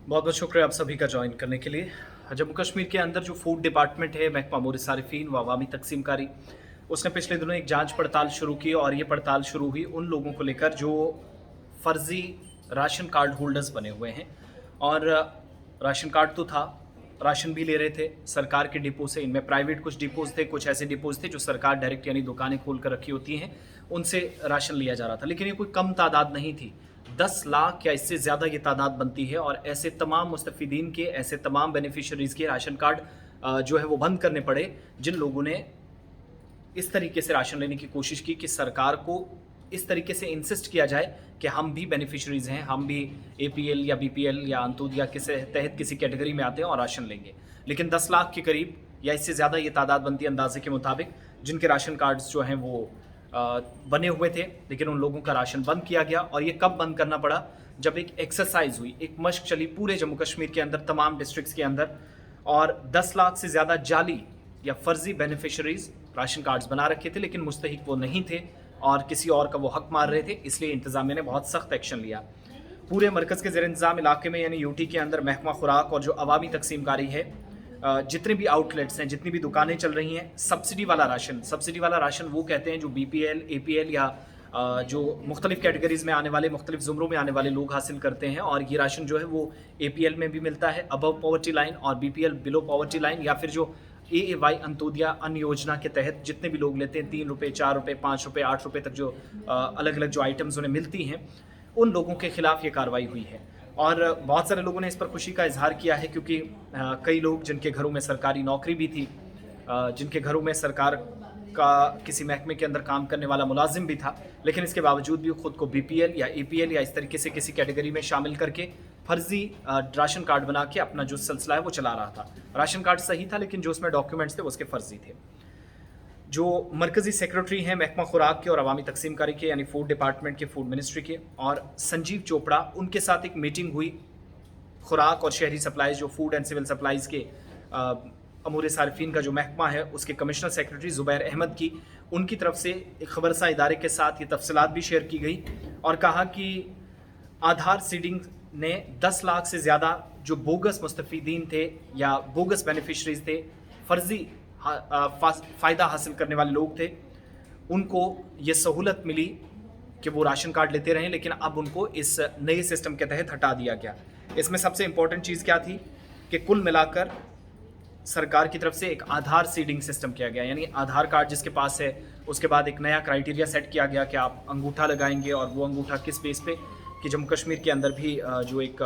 बहुत बहुत शुक्रिया आप सभी का ज्वाइन करने के लिए। जम्मू कश्मीर के अंदर जो फूड डिपार्टमेंट है, महकमा अमूर सारिफीन व अवामी तकसीमकारी, उसने पिछले दिनों एक जांच पड़ताल शुरू की और ये पड़ताल शुरू हुई उन लोगों को लेकर जो फर्जी राशन कार्ड होल्डर्स बने हुए हैं। और राशन कार्ड तो था, राशन भी ले रहे थे सरकार के डिपो से। इनमें प्राइवेट कुछ डिपोज थे, कुछ ऐसे डिपोज थे जो सरकार डायरेक्ट यानी दुकानें खोल कर रखी होती हैं, उनसे राशन लिया जा रहा था। लेकिन ये कोई कम तादाद नहीं थी, 10 लाख या इससे ज़्यादा ये तादाद बनती है। और ऐसे तमाम मुस्तफ़ीदीन के, ऐसे तमाम बेनिफिशरीज़ के राशन कार्ड जो है वो बंद करने पड़े, जिन लोगों ने इस तरीके से राशन लेने की कोशिश की कि सरकार को इस तरीके से इंसिस्ट किया जाए कि हम भी बेनिफिशरीज़ हैं, हम भी एपीएल या बीपीएल या अंत्योदया के तहत किसी कैटेगरी में आते हैं और राशन लेंगे। लेकिन 10 लाख के करीब या इससे ज़्यादा ये तादाद बनती है अंदाजे के मुताबिक, जिनके राशन कार्ड्स जो हैं वो बने हुए थे, लेकिन उन लोगों का राशन बंद किया गया। और ये कब बंद करना पड़ा? जब एक एक्सरसाइज हुई, एक मशक चली पूरे जम्मू कश्मीर के अंदर, तमाम डिस्ट्रिक्ट्स के अंदर, और 10 लाख से ज़्यादा जाली या फर्जी बेनिफिशरीज राशन कार्ड्स बना रखे थे, लेकिन मुस्तहिक वो नहीं थे और किसी और का वो हक मार रहे थे। इसलिए इंतज़ामिया ने बहुत सख्त एक्शन लिया। पूरे मरकज़ के ज़ेर इंतज़ाम इलाके में यानी यूटी के अंदर महकमा खुराक और जो अवामी तकसीमकारी है, जितने भी आउटलेट्स हैं, जितनी भी दुकानें चल रही हैं, सब्सिडी वाला राशन वो कहते हैं जो बीपीएल, एपीएल या जो मुख्तलिफ कैटेगरीज़ में आने वाले, मुख्तलिफ ज़ुमरों में आने वाले लोग हासिल करते हैं। और ये राशन जो है वो एपीएल में भी मिलता है अबव पॉवर्टी लाइन, और बीपीएल बिलो पॉवर्टी लाइन, या फिर जो एएवाई अंत्योदया अन्य योजना के तहत जितने भी लोग लेते हैं, 3 रुपये, 4 रुपये, 5 रुपये, 8 रुपये तक जो अलग अलग जो आइटम्स उन्हें मिलती हैं, उन लोगों के खिलाफ ये कार्रवाई हुई है। और बहुत सारे लोगों ने इस पर खुशी का इजहार किया है, क्योंकि कई लोग जिनके घरों में सरकारी नौकरी भी थी, जिनके घरों में सरकार का किसी महकमे के अंदर काम करने वाला मुलाजिम भी था, लेकिन इसके बावजूद भी खुद को बीपीएल या एपीएल या इस तरीके से किसी कैटेगरी में शामिल करके फर्जी राशन कार्ड बना के अपना जो सिलसिला है वो चला रहा था। राशन कार्ड सही था, लेकिन जो उसमें डॉक्यूमेंट्स थे वो उसके फर्जी थे। जो मरकज़ी सेक्रेटरी हैं महकमा खुराक के और अवामी तकसीमकारी के, यानी फूड डिपार्टमेंट के, फूड मिनिस्ट्री के, और संजीव चोपड़ा, उनके साथ एक मीटिंग हुई। खुराक और शहरी सप्लाईज, जो फूड एंड सिविल सप्लाईज के अमूर सारिफीन का जो महकमा है, उसके कमिश्नर सेक्रेटरी ज़ुबैर अहमद की, उनकी तरफ से एक खबरसा इदारे के साथ ये तफसीलात भी शेयर की गई और कहा कि आधार सीडिंग ने 10 लाख से ज़्यादा जो बोगस मुस्तफ़ीदीन थे या बोगस बेनिफिशरीज थे, फर्जी फ़ायदा हासिल करने वाले लोग थे, उनको ये सहूलत मिली कि वो राशन कार्ड लेते रहें, लेकिन अब उनको इस नए सिस्टम के तहत हटा दिया गया। इसमें सबसे इम्पॉर्टेंट चीज़ क्या थी कि कुल मिलाकर सरकार की तरफ से एक आधार सीडिंग सिस्टम किया गया, यानी आधार कार्ड जिसके पास है, उसके बाद एक नया क्राइटेरिया सेट किया गया कि आप अंगूठा लगाएंगे, और वो अंगूठा किस बेस पे, कि जम्मू कश्मीर के अंदर भी जो एक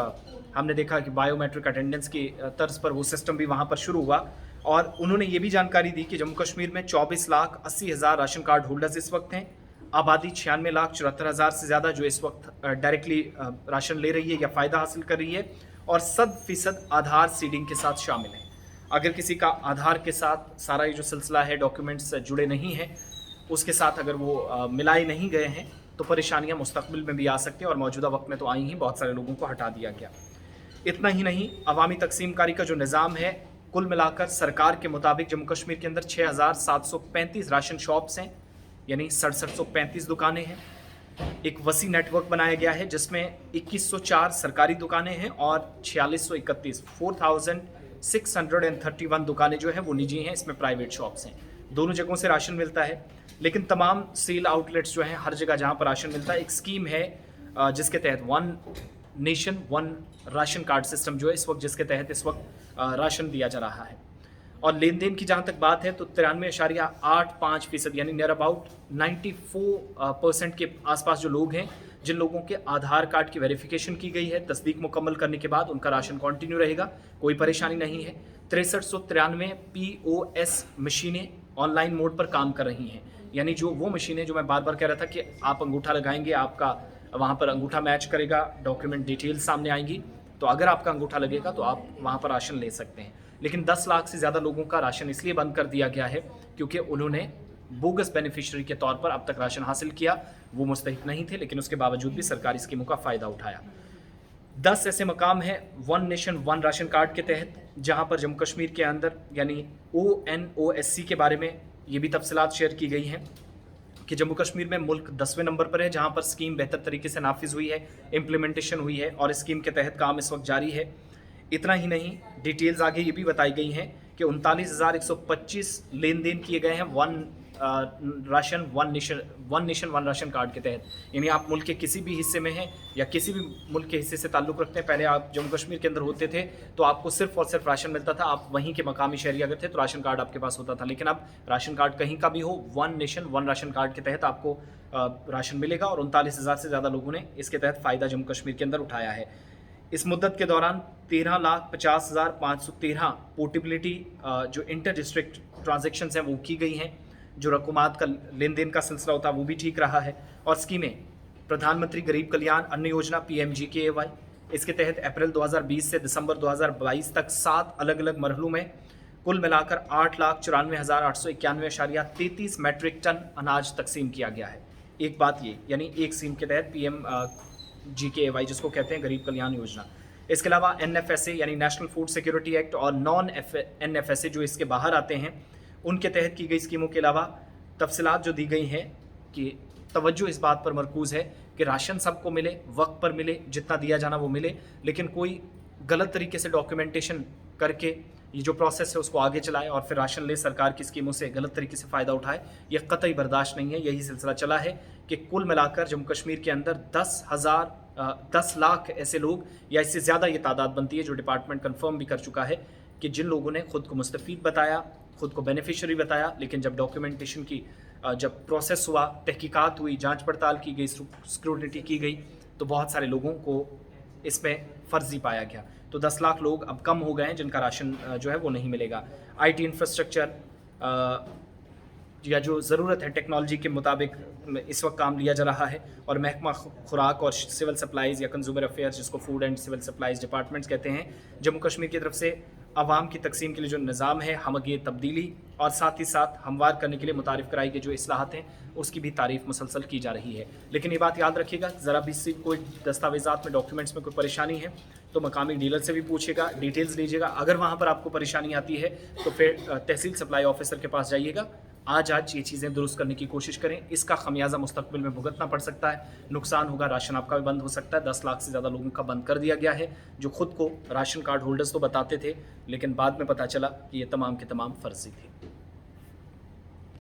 हमने देखा कि बायोमेट्रिक अटेंडेंस की तर्ज पर वो सिस्टम भी वहाँ पर शुरू हुआ। और उन्होंने ये भी जानकारी दी कि जम्मू कश्मीर में 24,80,000 राशन कार्ड होल्डर्स इस वक्त हैं। आबादी 96,74,000 से ज़्यादा जो इस वक्त डायरेक्टली राशन ले रही है या फ़ायदा हासिल कर रही है, और 100% आधार सीडिंग के साथ शामिल है। अगर किसी का आधार के साथ सारा ये जो सिलसिला है, डॉक्यूमेंट्स जुड़े नहीं हैं, उसके साथ अगर वो मिलाए नहीं गए हैं, तो परेशानियां मुस्तकबिल में भी आ सकती हैं, और मौजूदा वक्त में तो आई ही, बहुत सारे लोगों को हटा दिया गया। इतना ही नहीं, अवामी तकसीमकारी का जो निज़ाम है, कुल मिलाकर सरकार के मुताबिक जम्मू कश्मीर के अंदर 6,735 राशन शॉप्स हैं, यानी 6735 दुकानें हैं। एक वसी नेटवर्क बनाया गया है जिसमें 2104 सरकारी दुकानें हैं और 4631 दुकानें जो हैं वो निजी हैं, इसमें प्राइवेट शॉप्स हैं। दोनों जगहों से राशन मिलता है, लेकिन तमाम सेल आउटलेट्स जो हैं, हर जगह जहाँ पर राशन मिलता है, एक स्कीम है जिसके तहत one nation one ration card system जो है इस वक्त, जिसके तहत इस वक्त राशन दिया जा रहा है। और लेन देन की जहाँ तक बात है तो 93.85% यानी नियर अबाउट 94% के आसपास जो लोग हैं, जिन लोगों के आधार कार्ड की वेरिफिकेशन की गई है, तस्दीक मुकम्मल करने के बाद उनका राशन कंटिन्यू रहेगा, कोई परेशानी नहीं है। 6393 POS मशीनें ऑनलाइन मोड पर काम कर रही हैं, यानी जो वो मशीनें जो मैं बार बार कह रहा था कि आप अंगूठा लगाएंगे, आपका वहाँ पर अंगूठा मैच करेगा, डॉक्यूमेंट डिटेल्स सामने आएंगी, तो अगर आपका अंगूठा लगेगा तो आप वहाँ पर राशन ले सकते हैं। लेकिन 10 लाख से ज़्यादा लोगों का राशन इसलिए बंद कर दिया गया है क्योंकि उन्होंने बोगस बेनिफिशरी के तौर पर अब तक राशन हासिल किया, वो मुस्तहिक नहीं थे, लेकिन उसके बावजूद भी सरकारी स्कीमों का फ़ायदा उठाया। 10 ऐसे मकाम हैं one nation one ration card के तहत, जहाँ पर जम्मू कश्मीर के अंदर यानी ONOSC के बारे में ये भी तफसीलात शेयर की गई हैं कि जम्मू कश्मीर में मुल्क 10वें नंबर पर है, जहाँ पर स्कीम बेहतर तरीके से नाफिज हुई है, इम्प्लीमेंटेशन हुई है और स्कीम के तहत काम इस वक्त जारी है। इतना ही नहीं, डिटेल्स आगे ये भी बताई गई हैं कि 39,125 लेन देन किए गए हैं one nation one ration card के तहत। यानी आप मुल्क के किसी भी हिस्से में हैं या किसी भी मुल्क के हिस्से से ताल्लुक़ रखते हैं, पहले आप जम्मू कश्मीर के अंदर होते थे तो आपको सिर्फ और सिर्फ राशन मिलता था, आप वहीं के मकामी शहरी अगर थे तो राशन कार्ड आपके पास होता था। लेकिन अब राशन कार्ड कहीं का भी हो, one nation one ration card के तहत आपको राशन मिलेगा और 39,000 से ज़्यादा लोगों ने इसके तहत फ़ायदा जम्मू कश्मीर के अंदर उठाया है। इस मुद्दत के दौरान 13,50,513 पोर्टेबिलिटी जो इंटर डिस्ट्रिक्ट ट्रांजेक्शन्स हैं वो की गई हैं। जो रकूमात का लेन देन का सिलसिला होता है वो भी ठीक रहा है। और स्कीमें प्रधानमंत्री गरीब कल्याण अन्न योजना PMGKAY, इसके तहत अप्रैल 2020 से दिसंबर 2022 तक 7 अलग अलग मरहलों में कुल मिलाकर 8,94,891.33 मैट्रिक टन अनाज तकसीम किया गया है। एक बात ये, यानी एक स्कीम के तहत PMGKAY जिसको कहते हैं गरीब कल्याण योजना। इसके अलावा NFSA यानी नेशनल फूड सिक्योरिटी एक्ट और नॉन NFSA जो इसके बाहर आते हैं उनके तहत की गई स्कीमों के अलावा तफसीलात जो दी गई हैं कि तवज्जो इस बात पर मरकूज़ है कि राशन सबको मिले, वक्त पर मिले, जितना दिया जाना वो मिले, लेकिन कोई गलत तरीके से डॉक्यूमेंटेशन करके ये जो प्रोसेस है उसको आगे चलाए और फिर राशन ले सरकार की स्कीमों से गलत तरीके से फ़ायदा उठाए, ये कतई बर्दाश्त नहीं है। यही सिलसिला चला है कि कुल मिलाकर जम्मू कश्मीर के अंदर 10 लाख ऐसे लोग या इससे ज़्यादा ये तादाद बनती है जो डिपार्टमेंट कंफर्म भी कर चुका है कि जिन लोगों ने खुद को मुस्तफ़ीद बताया, खुद को बेनिफिशरी बताया, लेकिन जब डॉक्यूमेंटेशन की जब प्रोसेस हुआ, तहकीकात हुई, जांच पड़ताल की गई, स्क्रूटिनी की गई, तो बहुत सारे लोगों को इसमें फ़र्जी पाया गया। तो 10 लाख लोग अब कम हो गए हैं जिनका राशन जो है वो नहीं मिलेगा। IT इंफ्रास्ट्रक्चर या जो ज़रूरत है टेक्नोलॉजी के मुताबिक इस वक्त काम लिया जा रहा है और महकमा खुराक और सिविल सप्लाईज़ या कंज्यूमर अफेयर्स जिसको food and civil supplies departments कहते हैं, जम्मू कश्मीर की तरफ से आवाम की तकसीम के लिए जो निज़ाम है हमगे तब्दीली और साथ ही साथ हमवार करने के लिए मुतारिफ़ कराई गई जो इस्लाहत हैं उसकी भी तारीफ़ मुसलसल की जा रही है। लेकिन ये बात याद रखिएगा, ज़रा भी सी कोई दस्तावेज़ात में, डॉक्यूमेंट्स में कोई परेशानी है तो मकामी डीलर से भी पूछिएगा, डिटेल्स लीजिएगा। अगर वहाँ पर आपको परेशानी आती है तो फिर तहसील सप्लाई ऑफिसर के पास जाइएगा। आज ये चीज़ें दुरुस्त करने की कोशिश करें, इसका खमियाजा मुस्तकबिल में भुगतना पड़ सकता है, नुकसान होगा, राशन आपका भी बंद हो सकता है। 10 लाख से ज़्यादा लोगों का बंद कर दिया गया है जो खुद को राशन कार्ड होल्डर्स तो बताते थे, लेकिन बाद में पता चला कि ये तमाम के तमाम फर्जी थे।